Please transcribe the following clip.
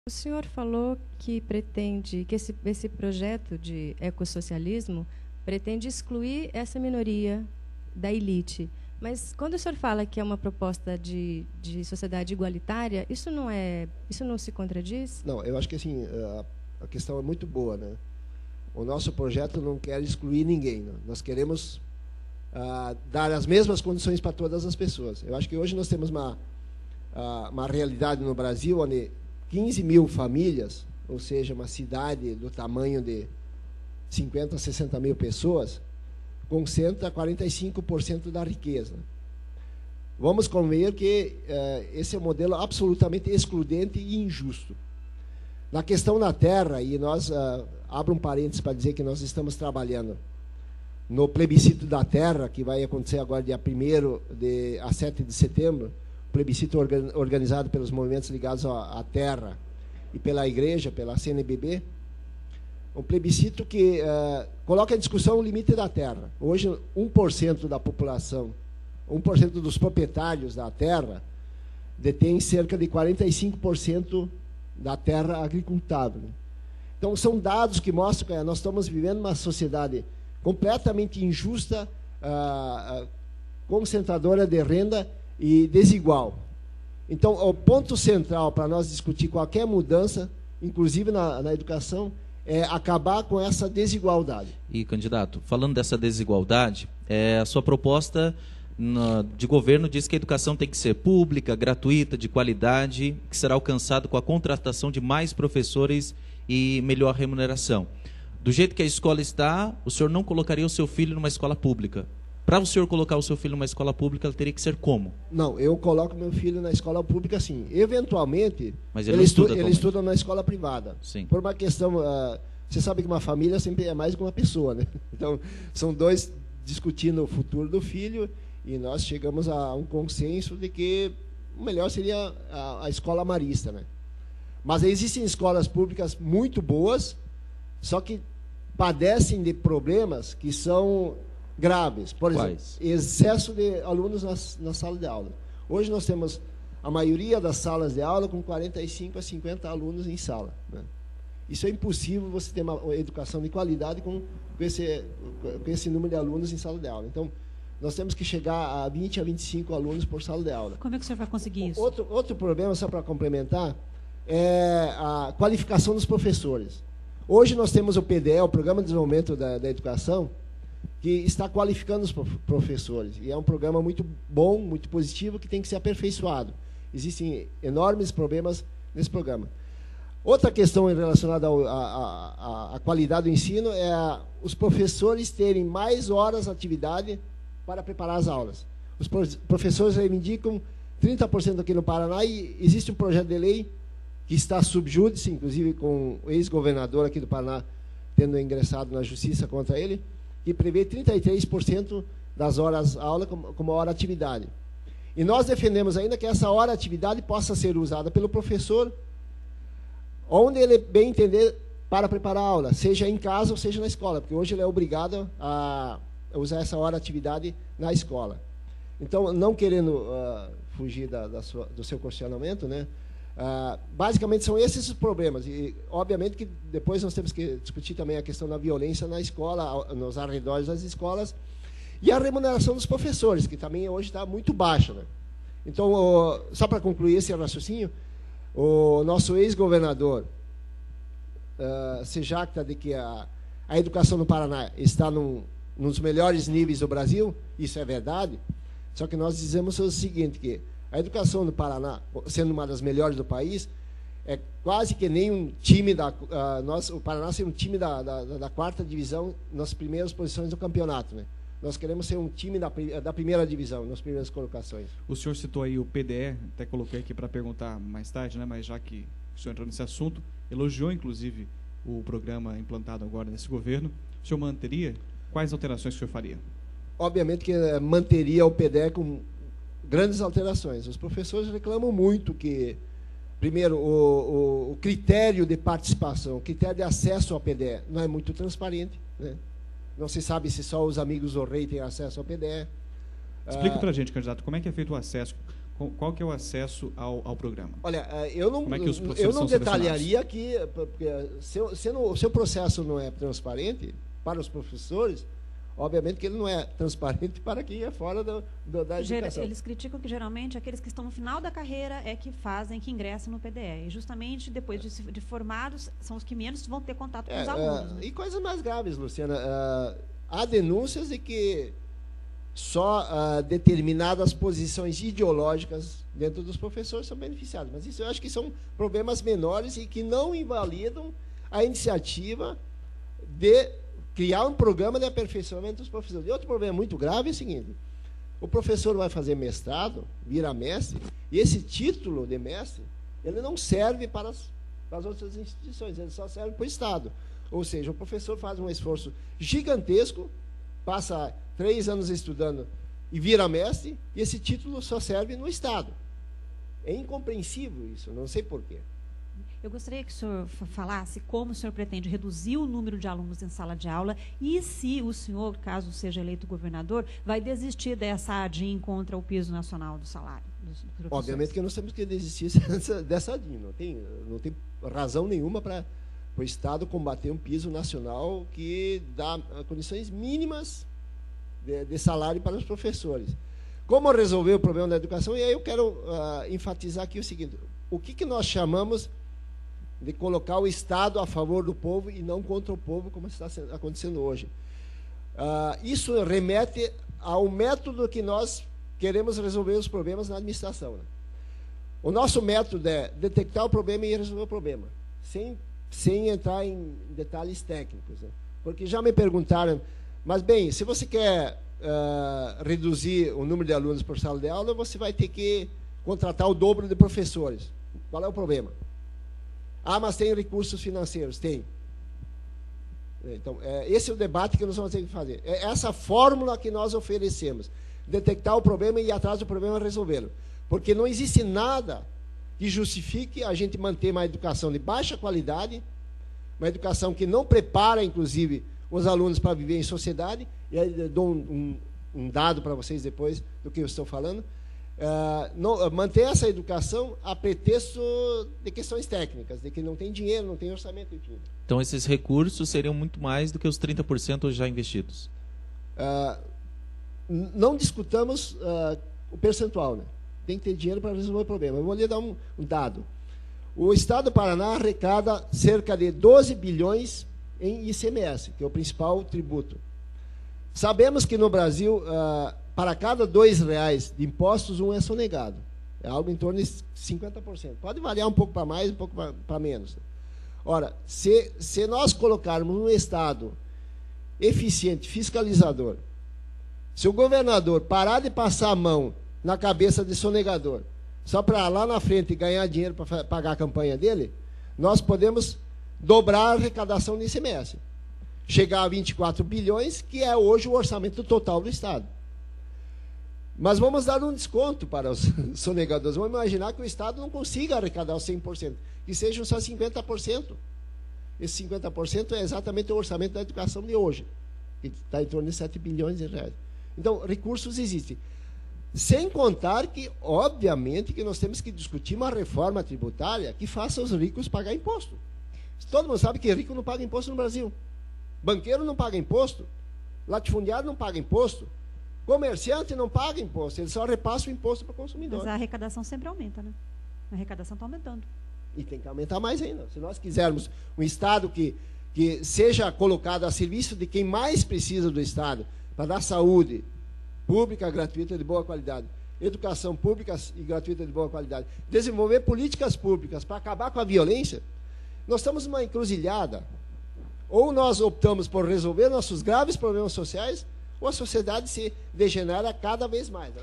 O senhor falou que pretende, que esse projeto de ecossocialismo pretende excluir essa minoria da elite. Mas quando o senhor fala que é uma proposta de sociedade igualitária, isso não se contradiz? Não, eu acho que assim, a questão é muito boa, né? O nosso projeto não quer excluir ninguém, né? Nós queremos dar as mesmas condições para todas as pessoas. Eu acho que hoje nós temos uma realidade no Brasil onde 15 mil famílias, ou seja, uma cidade do tamanho de 50, 60 mil pessoas, concentra 45% da riqueza. Vamos convir que esse é um modelo absolutamente excludente e injusto. Na questão da terra, e nós, abro um parênteses para dizer que nós estamos trabalhando no plebiscito da terra, que vai acontecer agora dia 1º a 7 de setembro, plebiscito organizado pelos movimentos ligados à terra e pela igreja, pela CNBB, um plebiscito que coloca em discussão o limite da terra. Hoje, 1% da população, 1% dos proprietários da terra, detém cerca de 45% da terra agricultável. Então, são dados que mostram que nós estamos vivendo uma sociedade completamente injusta, concentradora de renda e desigual. Então, o ponto central para nós discutir qualquer mudança, inclusive na educação, é acabar com essa desigualdade. E, candidato, falando dessa desigualdade, a sua proposta de governo diz que a educação tem que ser pública, gratuita, de qualidade, que será alcançado com a contratação de mais professores e melhor remuneração. Do jeito que a escola está, o senhor não colocaria o seu filho numa escola pública. Para o senhor colocar o seu filho numa escola pública, ele teria que ser como? Não, eu coloco meu filho na escola pública, sim. Eventualmente, mas ele estuda na escola privada. Sim. Por uma questão... você sabe que uma família sempre é mais que uma pessoa, né? Então, são dois discutindo o futuro do filho e nós chegamos a um consenso de que o melhor seria a escola marista, né? Mas existem escolas públicas muito boas, só que padecem de problemas que são graves. Por exemplo, excesso de alunos na sala de aula. Hoje nós temos a maioria das salas de aula com 45 a 50 alunos em sala, né? Isso é impossível você ter uma educação de qualidade com esse número de alunos em sala de aula. Então, nós temos que chegar a 20 a 25 alunos por sala de aula. Como é que o senhor vai conseguir isso? Outro problema, só para complementar, é a qualificação dos professores. Hoje nós temos o PDE, o Programa de Desenvolvimento da Educação, que está qualificando os professores. E é um programa muito bom, muito positivo, que tem que ser aperfeiçoado. Existem enormes problemas nesse programa. Outra questão relacionada à qualidade do ensino é os professores terem mais horas de atividade para preparar as aulas. Os professores reivindicam 30% aqui no Paraná e existe um projeto de lei que está sub júdice, inclusive com o ex-governador aqui do Paraná tendo ingressado na justiça contra ele, que prevê 33% das horas aula como hora atividade. E nós defendemos ainda que essa hora atividade possa ser usada pelo professor onde ele bem entender para preparar a aula, seja em casa ou seja na escola, porque hoje ele é obrigado a usar essa hora atividade na escola. Então, não querendo fugir do seu questionamento, né? Basicamente são esses os problemas e obviamente que depois nós temos que discutir também a questão da violência na escola, nos arredores das escolas e a remuneração dos professores, que também hoje está muito baixa, né? Então, só para concluir esse raciocínio, o nosso ex-governador se jacta de que a educação no Paraná está num dos melhores níveis do Brasil, isso é verdade, só que nós dizemos o seguinte, que a educação no Paraná, sendo uma das melhores do país, é quase que nem um time o Paraná ser um time da quarta divisão nas primeiras posições do campeonato, né? Nós queremos ser um time da primeira divisão, nas primeiras colocações. O senhor citou aí o PDE, até coloquei aqui para perguntar mais tarde, né? Mas já que o senhor entrou nesse assunto, elogiou inclusive o programa implantado agora nesse governo. O senhor manteria? Quais alterações o senhor faria? Obviamente que manteria o PDE com grandes alterações. Os professores reclamam muito que, primeiro, o critério de participação, o critério de acesso ao PDE não é muito transparente, né? Não se sabe se só os amigos do rei têm acesso ao PDE. Explica para a gente, candidato, como é que é feito o acesso. qual que é o acesso ao programa? Olha, eu não detalharia aqui, porque se o seu processo não é transparente para os professores, obviamente que ele não é transparente para quem é fora da educação. Eles criticam que geralmente aqueles que estão no final da carreira é que ingressam no PDE. E justamente depois de formados, são os que menos vão ter contato com os alunos. Né? E coisas mais graves, Luciana. Há denúncias de que só determinadas posições ideológicas dentro dos professores são beneficiadas. Mas isso eu acho que são problemas menores e que não invalidam a iniciativa de criar um programa de aperfeiçoamento dos professores. E outro problema muito grave é o seguinte: o professor vai fazer mestrado, vira mestre, e esse título de mestre, ele não serve para as outras instituições, ele só serve para o Estado. Ou seja, o professor faz um esforço gigantesco, passa 3 anos estudando e vira mestre, e esse título só serve no Estado. É incompreensível isso, não sei porquê. Eu gostaria que o senhor falasse como o senhor pretende reduzir o número de alunos em sala de aula e se o senhor, caso seja eleito governador, vai desistir dessa ADIM contra o piso nacional do salário dos professores. Obviamente que nós temos que desistir dessa ADIM. Não tem razão nenhuma para o Estado combater um piso nacional que dá condições mínimas de salário para os professores. Como resolver o problema da educação? E aí eu quero enfatizar aqui o seguinte: o que nós chamamos de colocar o Estado a favor do povo e não contra o povo, como está acontecendo hoje. Isso remete ao método que nós queremos resolver os problemas na administração. Né? O nosso método é detectar o problema e resolver o problema, sem entrar em detalhes técnicos. Né? Porque já me perguntaram, mas bem, se você quer reduzir o número de alunos por sala de aula, você vai ter que contratar o dobro de professores. Qual é o problema? Mas tem recursos financeiros? Tem. Então, esse é o debate que nós vamos ter que fazer. É essa fórmula que nós oferecemos. Detectar o problema e ir atrás do problema e resolvê-lo. Porque não existe nada que justifique a gente manter uma educação de baixa qualidade, uma educação que não prepara, inclusive, os alunos para viver em sociedade. E aí eu dou um dado para vocês depois do que eu estou falando. Manter essa educação a pretexto de questões técnicas, de que não tem dinheiro, não tem orçamento, enfim. Então esses recursos seriam muito mais do que os 30% já investidos? Não discutamos o percentual, né? Tem que ter dinheiro para resolver o problema. Eu vou lhe dar um dado. O Estado do Paraná arrecada cerca de 12 bilhões em ICMS, que é o principal tributo. Sabemos que no Brasil, para cada R$2 de impostos, um é sonegado. É algo em torno de 50%. Pode variar um pouco para mais, um pouco para menos. Ora, se nós colocarmos um Estado eficiente, fiscalizador, se o governador parar de passar a mão na cabeça de sonegador, só para lá na frente ganhar dinheiro para pagar a campanha dele, nós podemos dobrar a arrecadação do ICMS. Chegar a 24 bilhões, que é hoje o orçamento total do Estado. Mas vamos dar um desconto para os sonegadores. Vamos imaginar que o Estado não consiga arrecadar os 100%, que sejam só 50%. Esse 50% é exatamente o orçamento da educação de hoje, que está em torno de 7 bilhões de reais. Então, recursos existem. Sem contar que, obviamente, que nós temos que discutir uma reforma tributária que faça os ricos pagar imposto. Todo mundo sabe que rico não paga imposto no Brasil. Banqueiro não paga imposto. Latifundiário não paga imposto. Comerciante não paga imposto. Ele só repassa o imposto para o consumidor. Mas a arrecadação sempre aumenta, né? A arrecadação está aumentando. E tem que aumentar mais ainda. Se nós quisermos um Estado que seja colocado a serviço de quem mais precisa do Estado, para dar saúde pública, gratuita, de boa qualidade, educação pública e gratuita de boa qualidade, desenvolver políticas públicas para acabar com a violência, nós estamos numa encruzilhada. Ou nós optamos por resolver nossos graves problemas sociais, ou a sociedade se degenera cada vez mais.